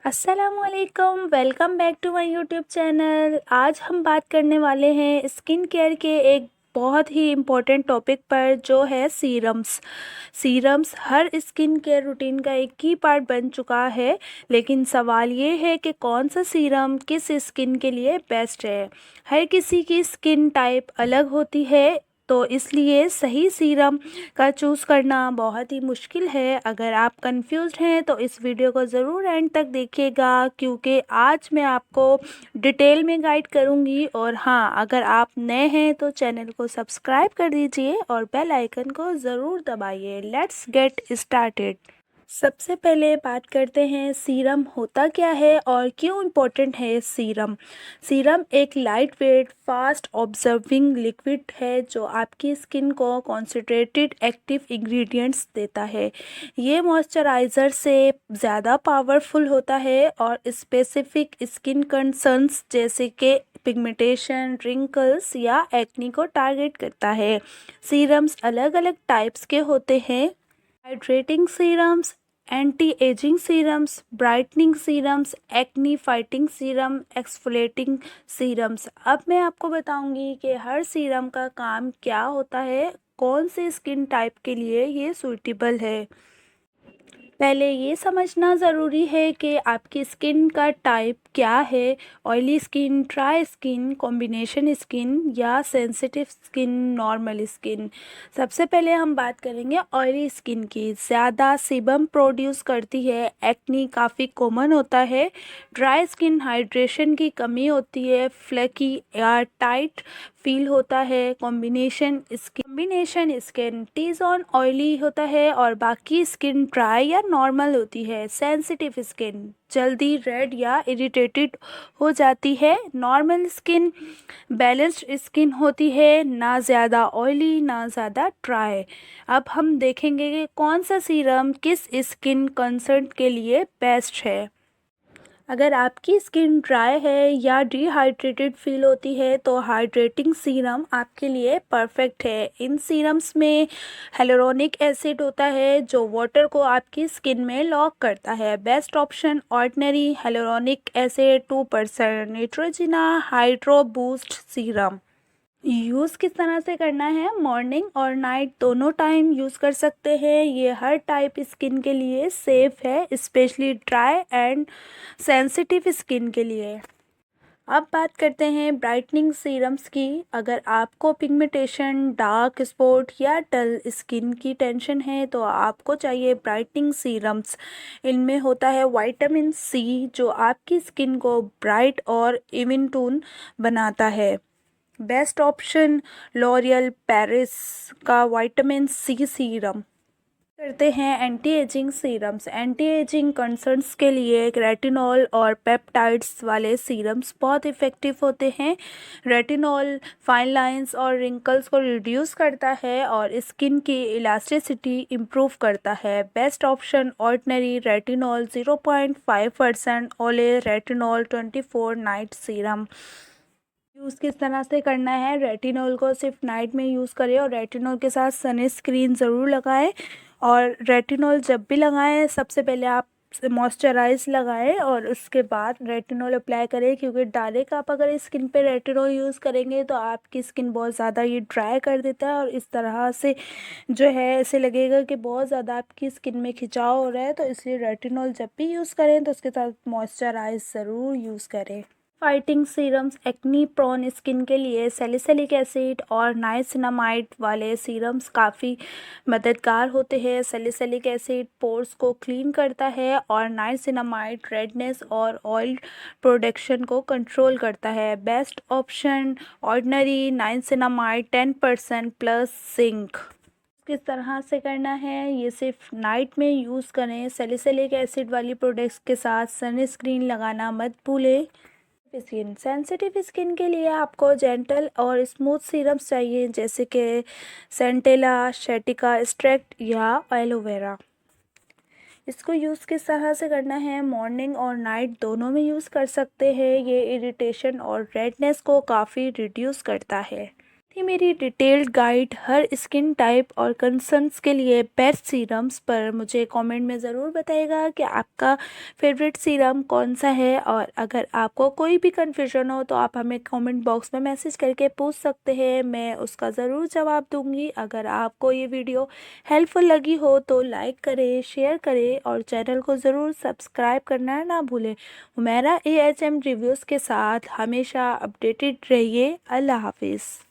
अस्सलामुअलैकुम, welcome back to my YouTube channel. आज हम बात करने वाले हैं स्किन केयर के एक बहुत ही इम्पोर्टेंट टॉपिक पर, जो है सीरम्स। सीरम्स हर स्किन केयर रूटीन का एक की पार्ट बन चुका है, लेकिन सवाल ये है कि कौन सा सीरम किस स्किन के लिए बेस्ट है। हर किसी की स्किन टाइप अलग होती है, तो इसलिए सही सीरम का चूज़ करना बहुत ही मुश्किल है। अगर आप कंफ्यूज्ड हैं तो इस वीडियो को ज़रूर एंड तक देखिएगा, क्योंकि आज मैं आपको डिटेल में गाइड करूंगी। और हाँ, अगर आप नए हैं तो चैनल को सब्सक्राइब कर दीजिए और बेल आइकन को ज़रूर दबाइए। Let's get started. सबसे पहले बात करते हैं सीरम होता क्या है और क्यों इम्पोर्टेंट है सीरम। सीरम एक light weight fast observing liquid है जो आपकी स्किन को कॉन्सेंट्रेटेड एक्टिव इंग्रेडिएंट्स देता है। ये मॉइस्चराइज़र से ज़्यादा पावरफुल होता है और स्पेसिफिक स्किन कंसर्न्स जैसे कि पिगमेंटेशन, रिंकल्स या एक्नी को टारगेट करता है। सीरम्स अलग अलग टाइप्स के होते हैं: hydrating serums, anti ageing serums, brightening serums, acne fighting serum, exfoliating serums. अब मैं आपको बताऊंगी कि हर सीरम का काम क्या होता है, कौन से स्किन टाइप के लिए ये सूटेबल है। पहले ये समझना ज़रूरी है कि आपकी स्किन का टाइप क्या है: oily skin, dry skin, combination skin या सेंसिटिव स्किन, नॉर्मल स्किन। सबसे पहले हम बात करेंगे ऑयली स्किन की। ज़्यादा सीबम प्रोड्यूस करती है, एक्नी काफ़ी कॉमन होता है। ड्राई स्किन, हाइड्रेशन की कमी होती है, फ्लैकी या टाइट फील होता है। Combination skin T zone oily होता है और बाकी स्किन ड्राई या नॉर्मल होती है। सेंसिटिव स्किन जल्दी रेड या इरिटेटेड हो जाती है। नॉर्मल स्किन बैलेंस्ड स्किन होती है, ना ज़्यादा ऑयली ना ज़्यादा ड्राई। अब हम देखेंगे कि कौन सा सीरम किस स्किन कंसर्न के लिए बेस्ट है। अगर आपकी स्किन ड्राई है या डिहाइड्रेटेड फील होती है तो हाइड्रेटिंग सीरम आपके लिए परफेक्ट है। इन सीरम्स में हेलोरोनिक एसिड होता है जो वाटर को आपकी स्किन में लॉक करता है। Best option ordinary hyaluronic acid 2%, Neutrogena Hydro Boost serum. Use किस तरह से करना है: मॉर्निंग और नाइट दोनों टाइम यूज़ कर सकते हैं। ये हर टाइप स्किन के लिए सेफ़ है, specially dry and sensitive skin के लिए। अब बात करते हैं ब्राइटनिंग सीरम्स की। अगर आपको पिगमेंटेशन, डार्क स्पॉट या डल स्किन की टेंशन है तो आपको चाहिए ब्राइटनिंग सीरम्स। इनमें होता है विटामिन सी जो आपकी स्किन को ब्राइट और इवन टोन बनाता है। बेस्ट ऑप्शन लॉरियल पेरिस का विटामिन सी सीरम। करते हैं anti ageing serums. Anti ageing concerns के लिए रेटिनॉल और पेप्टाइड्स वाले सीरम्स बहुत इफ़ेक्टिव होते हैं। रेटिनॉल फाइन लाइंस और रिंकल्स को रिड्यूस करता है और स्किन की इलास्टिसिटी इम्प्रूव करता है। बेस्ट ऑप्शन ऑर्डिनरी रेटिनॉल 0.5%, ओले रेटिनॉल 24 नाइट सीरम। यूज़ किस तरह से करना है: रेटिनॉल को सिर्फ नाइट में यूज़ करें और रेटिनॉल के साथ सनस्क्रीन ज़रूर लगाएं। और रेटिनॉल जब भी लगाएं, सबसे पहले आप मॉइस्चराइज लगाएं और उसके बाद रेटिनॉल अप्लाई करें, क्योंकि डायरेक्ट आप अगर स्किन पे रेटिनॉल यूज़ करेंगे तो आपकी स्किन बहुत ज़्यादा ये ड्राई कर देता है और इस तरह से जो है ऐसे लगेगा कि बहुत ज़्यादा आपकी स्किन में खिंचाव हो रहा है। तो इसलिए रेटिनॉल जब भी यूज़ करें तो उसके साथ मॉइस्चराइज ज़रूर यूज़ करें। Fighting serums acne prone skin के लिए सैलिसिलिक एसिड और नाइसिनामाइड वाले सीरम्स काफ़ी मददगार होते हैं। सैलिसिलिक एसिड पोर्स को क्लीन करता है और नाइसिनामाइड रेडनेस और ऑयल प्रोडक्शन को कंट्रोल करता है। Best option ordinary niacinamide 10% plus zinc. किस तरह से करना है: ये सिर्फ नाइट में यूज़ करें। सैलिसिलिक एसिड वाली प्रोडक्ट्स के साथ सनस्क्रीन लगाना मत भूलें। स्किन सेंसिटिव स्किन के लिए आपको जेंटल और स्मूथ सीरम्स चाहिए, जैसे कि सेंटेला, शेटिका स्ट्रेक्ट या एलोवेरा। इसको यूज़ किस तरह से करना है: मॉर्निंग और नाइट दोनों में यूज़ कर सकते हैं। ये इरिटेशन और रेडनेस को काफ़ी रिड्यूस करता है। ये मेरी डिटेल्ड गाइड हर स्किन टाइप और कंसर्न्स के लिए बेस्ट सीरम्स पर। मुझे कमेंट में ज़रूर बताइएगा कि आपका फेवरेट सीरम कौन सा है, और अगर आपको कोई भी कन्फ्यूजन हो तो आप हमें कमेंट बॉक्स में मैसेज करके पूछ सकते हैं, मैं उसका ज़रूर जवाब दूंगी। अगर आपको ये वीडियो हेल्पफुल लगी हो तो लाइक करें, शेयर करें और चैनल को ज़रूर सब्सक्राइब करना ना भूलें। हुमैरा AHM रिव्यूज़ के साथ हमेशा अपडेटेड रहिए। अल्लाह हाफिज़।